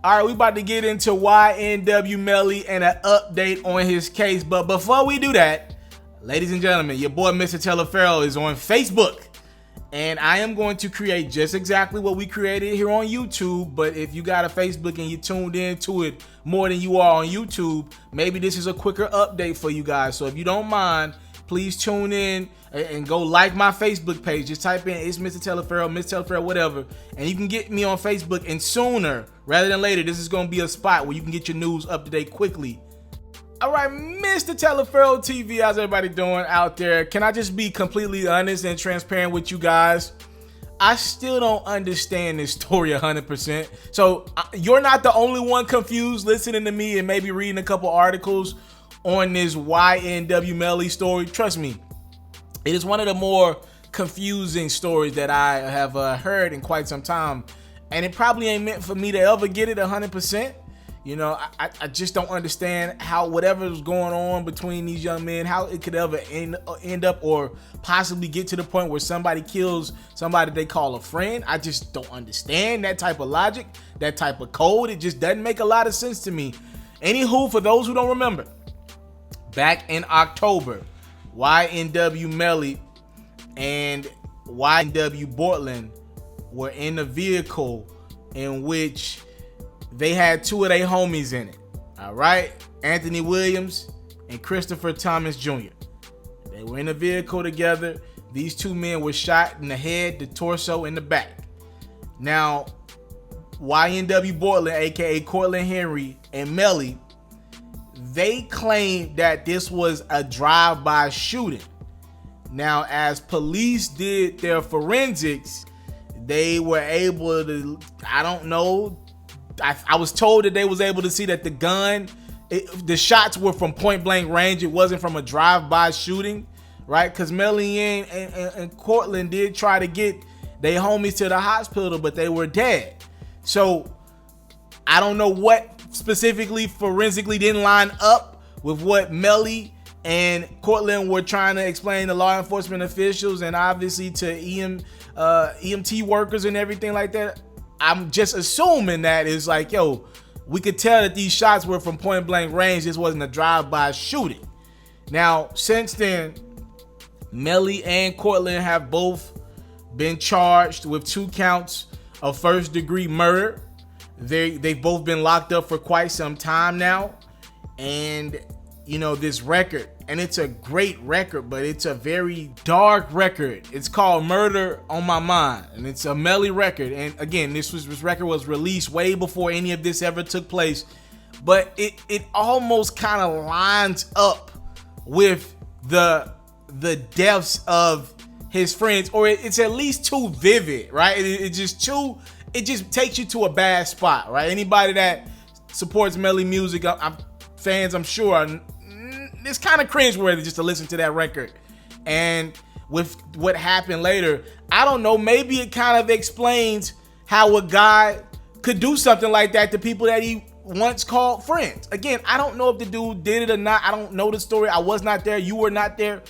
All right, we about to get into YNW Melly and an update on his case. But before we do that, ladies and gentlemen, your boy Mr. TALIAFERRO is on Facebook. And I am going to create just exactly what we created here on YouTube. But if you got a Facebook and you tuned into it more than you are on YouTube, maybe this is a quicker update for you guys. So if you don't mind, please tune in and go like my Facebook page. Just type in it's Mr. TALIAFERRO, Mr. TALIAFERRO, whatever, and you can get me on Facebook. And sooner rather than later, this is going to be a spot where you can get your news up to date quickly. All right, Mr. TALIAFERRO TV, how's everybody doing out there? Can I just be completely honest and transparent with you guys? I still don't understand this story 100%. So you're not the only one confused listening to me and maybe reading a couple articles on this YNW Melly story. Trust me, it is one of the more confusing stories that I have heard in quite some time, and it probably ain't meant for me to ever get it 100%. You know, I just don't understand how whatever's going on between these young men, how it could ever end up or possibly get to the point where somebody kills somebody they call a friend. I just don't understand that type of logic, that type of code. It just doesn't make a lot of sense to me. Anywho, for those who don't remember, back in October, YNW Melly and YNW Portland were in a vehicle in which they had two of their homies in it. All right, Anthony Williams and Christopher Thomas Jr. They were in a vehicle together. These two men were shot in the head, the torso, and the back. Now, YNW Portland, aka Cortland Henry, and Melly, they claimed that this was a drive-by shooting. Now, as police did their forensics, they were able to, I don't know, I was told that they was able to see that the gun, the shots were from point blank range. It wasn't from a drive-by shooting, right? Because Melly and Cortland did try to get their homies to the hospital, but they were dead. So I don't know what specifically forensically didn't line up with what Melly and Cortland were trying to explain to law enforcement officials and obviously to EMT workers and everything like that. I'm just assuming that it's like, yo, we could tell that these shots were from point blank range. This wasn't a drive-by shooting. Now, since then, Melly and Cortland have both been charged with 2 counts of first-degree murder. They've both been locked up for quite some time now. And, you know, this record, and it's a great record, but it's a very dark record. It's called Murder on My Mind, and it's a Melly record. And again, this record was released way before any of this ever took place. But it almost kind of lines up with the deaths of his friends, or it's at least too vivid, right? It just takes you to a bad spot, right? Anybody that supports Melly music, fans, I'm sure, it's kind of cringeworthy just to listen to that record. And with what happened later, I don't know, maybe it kind of explains how a guy could do something like that to people that he once called friends. Again, I don't know if the dude did it or not. I don't know the story. I was not there. You were not there.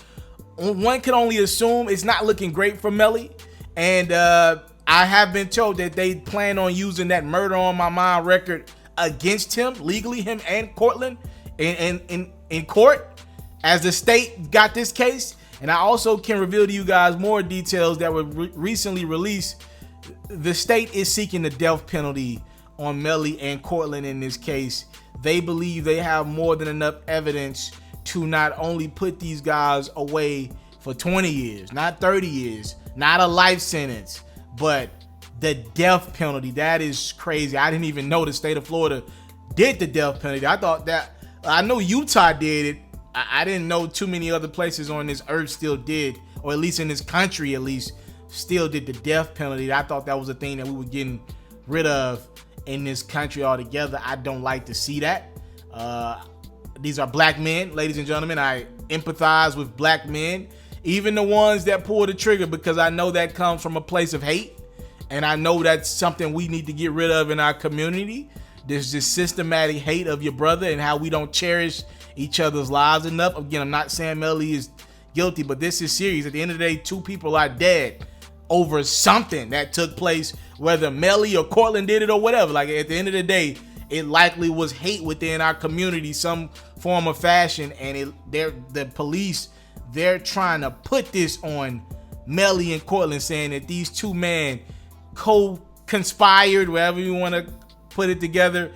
One can only assume it's not looking great for Melly. And I have been told that they plan on using that Murder on My Mind record against him legally, him and Cortland in court, as the state got this case. And I also can reveal to you guys more details that were recently released. The state is seeking the death penalty on Melly and Cortland in this case. They believe they have more than enough evidence to not only put these guys away for 20 years, not 30 years, not a life sentence, but the death penalty. That is crazy. I didn't even know the state of Florida did the death penalty. I know Utah did it. I didn't know too many other places on this earth still did, or at least in this country at least, still did the death penalty. I thought that was a thing that we were getting rid of in this country altogether. I don't like to see that. These are black men, ladies and gentlemen. I empathize with black men, even the ones that pull the trigger, because I know that comes from a place of hate. And I know that's something we need to get rid of in our community. There's this systematic hate of your brother and how we don't cherish each other's lives enough. Again, I'm not saying Melly is guilty, but this is serious. At the end of the day, 2 people are dead. over something that took place, whether Melly or Cortland did it or whatever. Like, at the end of the day, it likely was hate within our community, some form of fashion, and the police, they're trying to put this on Melly and Cortland, saying that these two men conspired, whatever you want to put it together,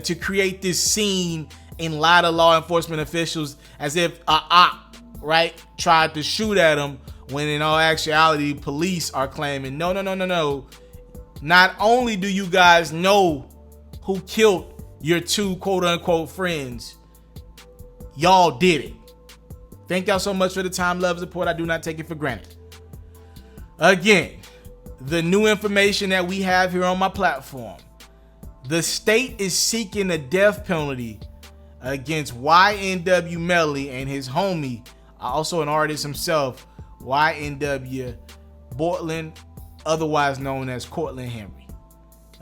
to create this scene and lie to law enforcement officials as if a op, right, tried to shoot at them, when in all actuality, police are claiming, no. Not only do you guys know who killed your two quote-unquote friends, y'all did it. Thank y'all so much for the time, love, support. I do not take it for granted. Again, the new information that we have here on my platform. The state is seeking a death penalty against YNW Melly and his homie, also an artist himself, YNW Bortland, otherwise known as Cortland Henry.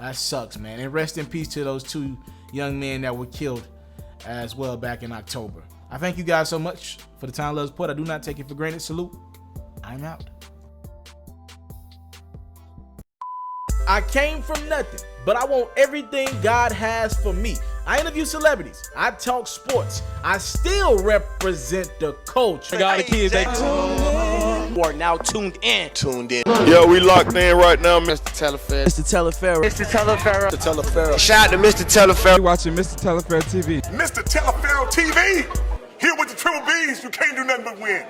That sucks, man. And rest in peace to those two young men that were killed as well back in October. I thank you guys so much for the time, love, support. I do not take it for granted. Salute. I'm out. I came from nothing, but I want everything God has for me. I interview celebrities. I talk sports. I still represent the culture. I got the kids. You are now tuned in. Yo, we locked in right now, Mr. TALIAFERRO. Mr. TALIAFERRO. Shout out to Mr. TALIAFERRO. You're watching Mr. TALIAFERRO TV. Mr. TALIAFERRO TV. Here with the triple B's, you can't do nothing but win.